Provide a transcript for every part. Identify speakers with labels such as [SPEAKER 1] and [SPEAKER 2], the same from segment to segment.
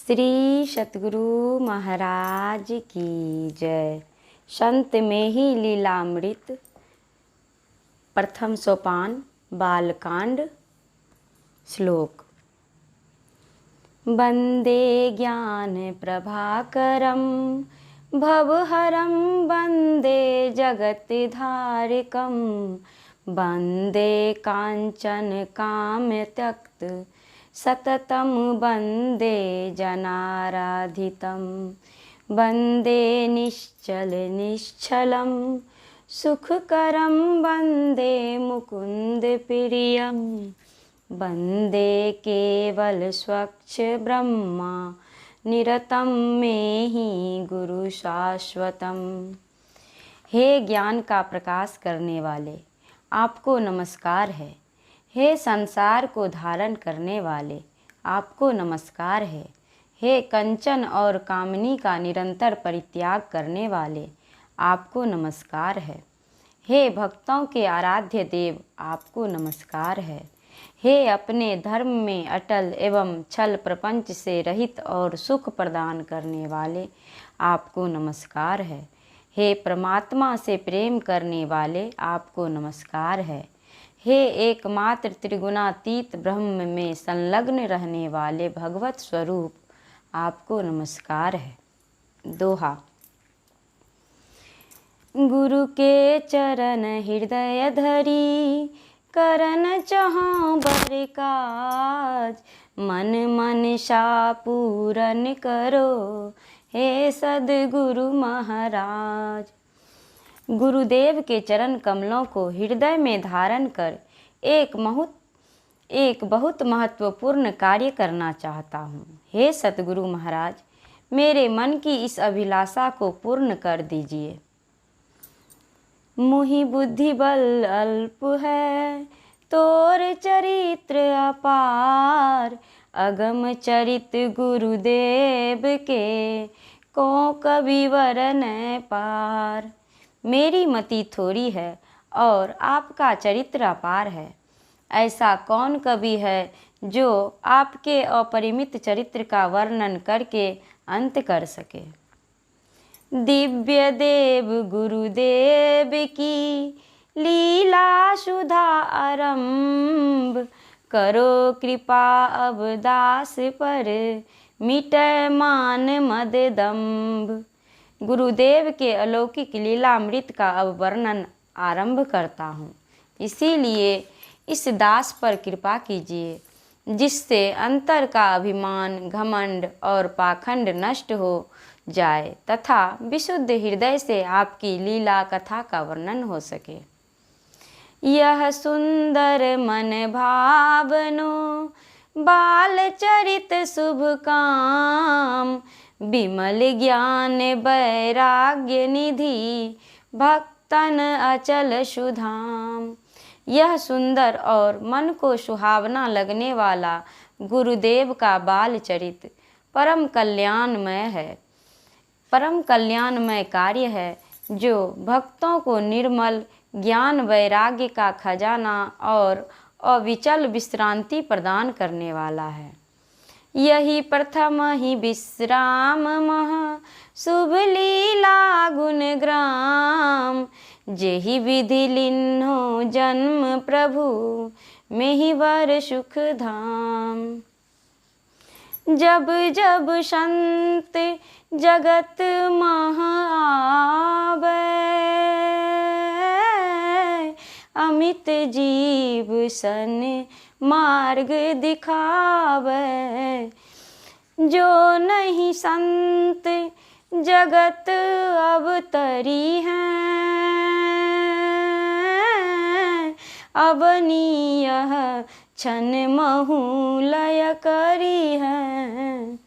[SPEAKER 1] श्री सतगुरु महाराज की जय। संत में ही लीलामृत। प्रथम सोपान बालकांड। श्लोक। वंदे ज्ञान प्रभाकरं भवहरं वंदे जगत्धारिकं वंदे कांचन कामत्यक्त सततं वंदे जनाराधितं वंदे निश्चल निश्चलं सुखकरं वंदे मुकुंद प्रियं वंदे केवल स्वच्छ ब्रह्मा निरतं मे ही गुरु शाश्वतम। हे ज्ञान का प्रकाश करने वाले, आपको नमस्कार है। हे संसार को धारण करने वाले, आपको नमस्कार है। हे कंचन और कामनी का निरंतर परित्याग करने वाले, आपको नमस्कार है। हे भक्तों के आराध्य देव, आपको नमस्कार है। हे अपने धर्म में अटल एवं छल प्रपंच से रहित और सुख प्रदान करने वाले, आपको नमस्कार है। हे परमात्मा से प्रेम करने वाले, आपको नमस्कार है। हे एकमात्र त्रिगुणातीत ब्रह्म में संलग्न रहने वाले भगवत स्वरूप, आपको नमस्कार है। दोहा। गुरु के चरण हृदय धरी करन चाहूं बर काज मन मन सा पूरन करो हे सद्गुरु महाराज। गुरुदेव के चरण कमलों को हृदय में धारण कर एक बहुत महत्वपूर्ण कार्य करना चाहता हूँ। हे सतगुरु महाराज, मेरे मन की इस अभिलाषा को पूर्ण कर दीजिए। मुहि बुद्धि बल अल्प है, तोर चरित्र अपार अगम चरित गुरुदेव के को कवि वरन पार। मेरी मति थोड़ी है और आपका चरित्र अपार है। ऐसा कौन कवि है जो आपके अपरिमित चरित्र का वर्णन करके अंत कर सके। दिव्य देव गुरुदेव की लीला सुधा आरंभ करो कृपा अब दास पर मिटे मान मद दंभ। गुरुदेव के अलौकिक लीलामृत का अब वर्णन आरंभ करता हूँ, इसीलिए इस दास पर कृपा कीजिए, जिससे अंतर का अभिमान, घमंड और पाखंड नष्ट हो जाए तथा विशुद्ध हृदय से आपकी लीला कथा का वर्णन हो सके। यह सुंदर मन भावनो बाल चरित शुभ काम विमल ज्ञान वैराग्य निधि भक्तन अचल सुधाम। यह सुंदर और मन को सुहावना लगने वाला गुरुदेव का बाल चरित परम कल्याणमय कार्य है, जो भक्तों को निर्मल ज्ञान वैराग्य का खजाना और अविचल विश्रांति प्रदान करने वाला है। यही प्रथम ही विश्राम महा शुभ लीला गुण ग्राम जेहि विधि लिन्हो जन्म प्रभु में ही वर सुख धाम। जब जब संत जगत महा आवे अमित जीव सन मार्ग दिखावे। जो नहीं संत जगत अवतरी हैं अवनी यह क्षण महु लय करी है।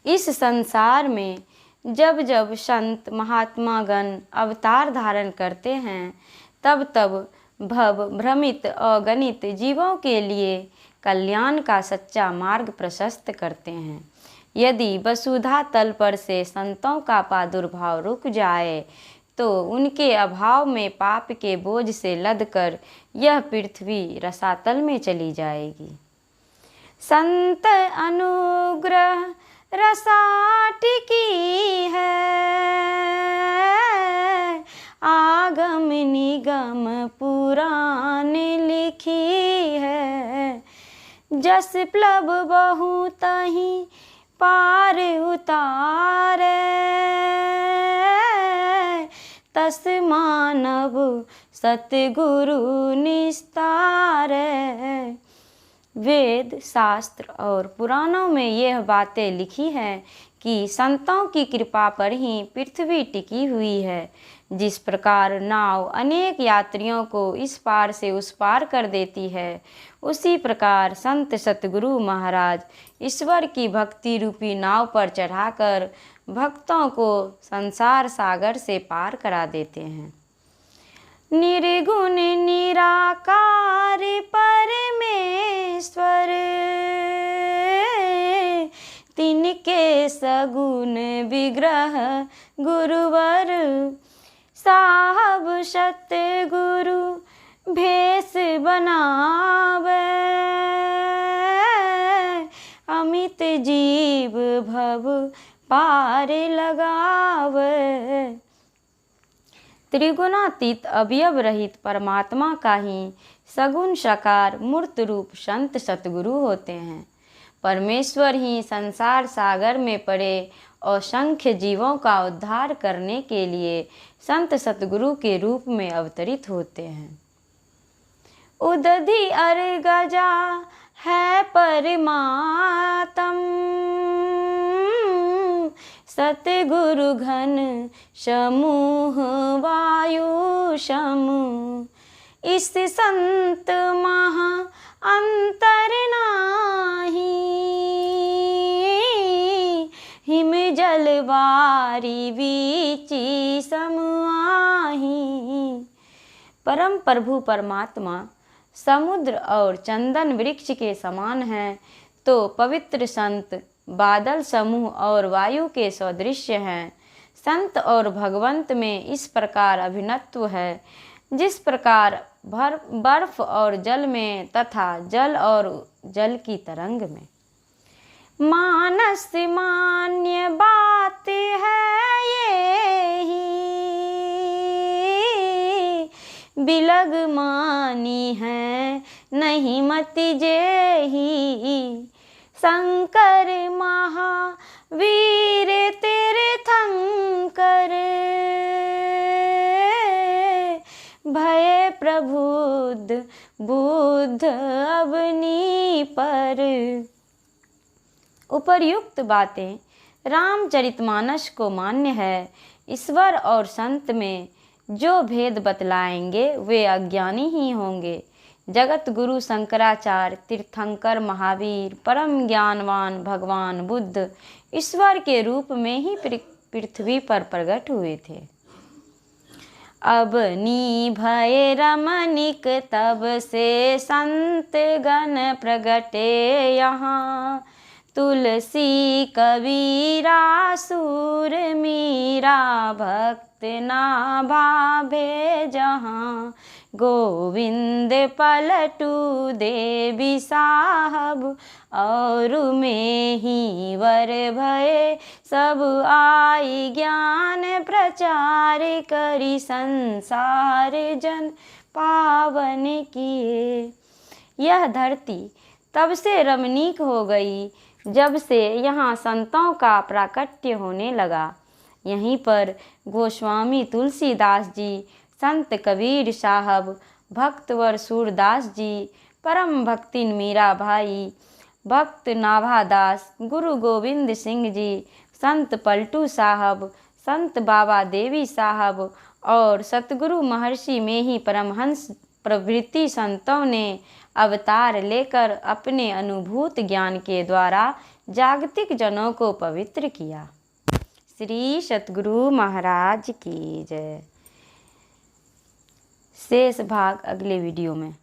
[SPEAKER 1] इस संसार में जब जब संत महात्मा गण अवतार धारण करते हैं, तब तब भव भ्रमित अगणित जीवों के लिए कल्याण का सच्चा मार्ग प्रशस्त करते हैं। यदि वसुधा तल पर से संतों का प्रादुर्भाव रुक जाए तो उनके अभाव में पाप के बोझ से लदकर यह पृथ्वी रसातल में चली जाएगी। संत अनुग्रह रसाट की है, आगम निगम पुराण लिखी है। जस प्लब बहु तहीं पार उतारे, तस मानव सतगुरु निस्तार। वेद, शास्त्र और पुराणों में यह बातें लिखी हैं कि संतों की कृपा पर ही पृथ्वी टिकी हुई है। जिस प्रकार नाव अनेक यात्रियों को इस पार से उस पार कर देती है, उसी प्रकार संत सतगुरु महाराज ईश्वर की भक्ति रूपी नाव पर चढ़ाकर भक्तों को संसार सागर से पार करा देते हैं। निर्गुण निराकार परमेश्वर, तिनके सगुण विग्रह गुरुवर। साहब सतगुरु भेष बनावे, अमित जीव भव पार लगावे। त्रिगुणातीत अवयव रहित परमात्मा का ही सगुण साकार मूर्त रूप संत सतगुरु होते हैं। परमेश्वर ही संसार सागर में पड़े असंख्य जीवों का उद्धार करने के लिए संत सतगुरु के रूप में अवतरित होते हैं। उदधि अर गजा है परमात्म, सतगुरु घन समूह वायु समूह। इस संत महा अंतर नाही, हिम जलवारी बीची समआही। परम प्रभु परमात्मा समुद्र और चंदन वृक्ष के समान हैं, तो पवित्र संत बादल समूह और वायु के सदृश्य हैं। संत और भगवंत में इस प्रकार अभिन्नत्व है, जिस प्रकार बर्फ और जल में तथा जल और जल की तरंग में। मानस मान्य बात है ये ही, बिलग मानी है नहीं मति जेही। शंकर महावीर तीर्थंकर, भय प्रबुद्ध बुद्ध अवनी पर। उपर्युक्त बातें रामचरितमानस को मान्य है। ईश्वर और संत में जो भेद बतलाएंगे वे अज्ञानी ही होंगे। जगत गुरु शंकराचार्य, तीर्थंकर महावीर, परम ज्ञानवान भगवान बुद्ध ईश्वर के रूप में ही पृथ्वी पर प्रकट हुए थे। अब नी भय रमणिक तब से संत गण प्रगटे यहाँ। तुलसी कबीरा सूर मीरा भक्त ना भावे जहाँ। गोविंद पलटू देवी साहब और में ही वर भय। सब आई ज्ञान प्रचार करी संसार जन पावन किए। यह धरती तब से रमणीक हो गई जब से यहाँ संतों का प्राकट्य होने लगा। यहीं पर गोस्वामी तुलसीदास जी, संत कबीर साहब, भक्तवर सूरदास जी, परम भक्तिन मीरा भाई, भक्त नाभादास, गुरु गोविंद सिंह जी, संत पलटू साहब, संत बाबा देवी साहब और सतगुरु महर्षि में ही परमहंस प्रभृति संतों ने अवतार लेकर अपने अनुभूत ज्ञान के द्वारा जागतिक जनों को पवित्र किया। श्री सतगुरु महाराज की जय। शेष भाग अगले वीडियो में।